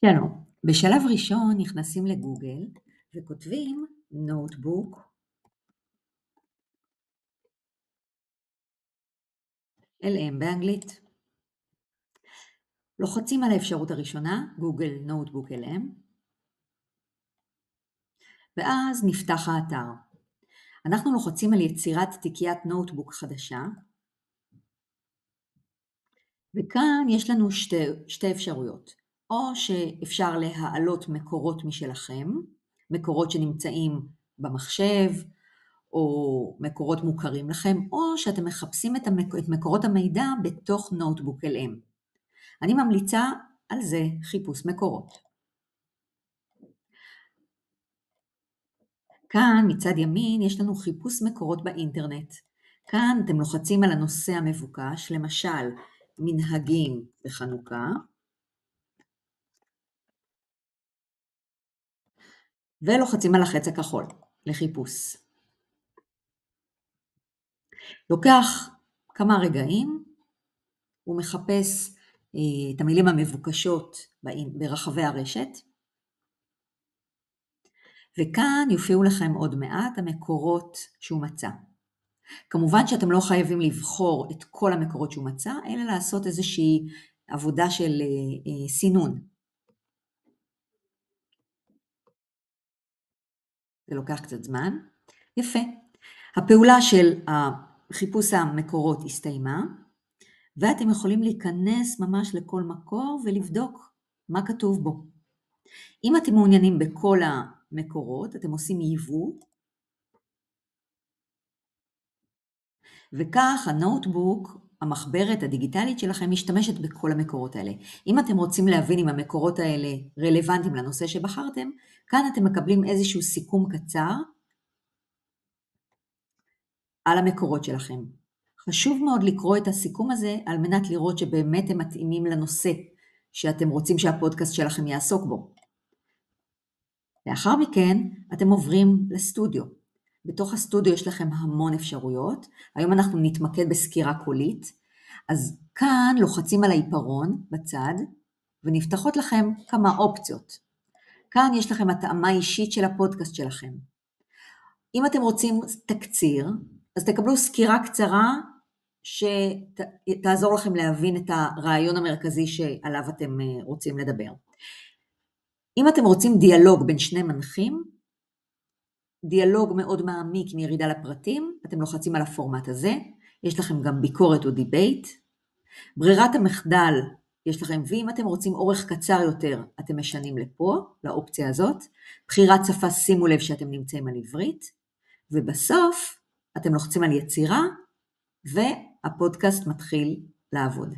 שלום. בשלב ראשון נכנסים לגוגל וכותבים נוטבוק, LM באנגלית. לוחצים על האפשרות הראשונה, גוגל נוטבוק LM, ואז נפתח האתר. אנחנו לוחצים על יצירת תיקיית נוטבוק חדשה, וכאן יש לנו שתי אפשרויות. או שאפשר להעלות מקורות משלכם, מקורות שנמצאים במחשב, או מקורות מוכרים לכם, או שאתם מחפשים את מקורות המידע בתוך נוטבוק LM. אני ממליצה על זה חיפוש מקורות. כאן מצד ימין יש לנו חיפוש מקורות באינטרנט. כאן אתם לוחצים על הנושא המבוקש, למשל מנהגים בחנוכה, ולוחצים על החץ הכחול לחיפוש. לוקח כמה רגעים, הוא מחפש את המילים המבוקשות ברחבי הרשת, וכאן יופיעו לכם עוד מעט המקורות שהוא מצא. כמובן שאתם לא חייבים לבחור את כל המקורות שהוא מצא, אלא לעשות איזושהי עבודה של סינון. זה לוקח קצת זמן. יפה. הפעולה של חיפוש המקורות הסתיימה, ואתם יכולים להיכנס ממש לכל מקור ולבדוק מה כתוב בו. אם אתם מעוניינים בכל המקורות, אתם עושים ייבוא, וכך הנוטבוק, המחברת הדיגיטלית שלכם, משתמשת בכל המקורות האלה. אם אתם רוצים להבין אם המקורות האלה רלוונטיים לנושא שבחרתם, כאן אתם מקבלים איזשהו סיכום קצר על המקורות שלכם. חשוב מאוד לקרוא את הסיכום הזה על מנת לראות שבאמת הם מתאימים לנושא שאתם רוצים שהפודקאסט שלכם יעסוק בו. לאחר מכן אתם עוברים לסטודיו. בתוך הסטודיו יש לכם המון אפשרויות. היום אנחנו נתמקד בסקירה קולית. אז כאן לוחצים על העיפרון בצד ונפתחות לכם כמה אופציות. כאן יש לכם התאמה אישית של הפודקאסט שלכם. אם אתם רוצים תקציר, אז תקבלו סקירה קצרה שתעזור לכם להבין את הרעיון המרכזי שעליו אתם רוצים לדבר. אם אתם רוצים דיאלוג בין שני מנחים, דיאלוג מאוד מעמיק עם ירידה לפרטים, אתם לוחצים על הפורמט הזה, יש לכם גם ביקורת או דיבייט. ברירת המחדל יש לכם, ואם אתם רוצים אורך קצר יותר, אתם משנים לפה, לאופציה הזאת. בחירת שפה, שימו לב שאתם נמצאים על עברית, ובסוף אתם לוחצים על יצירה, והפודקאסט מתחיל לעבוד.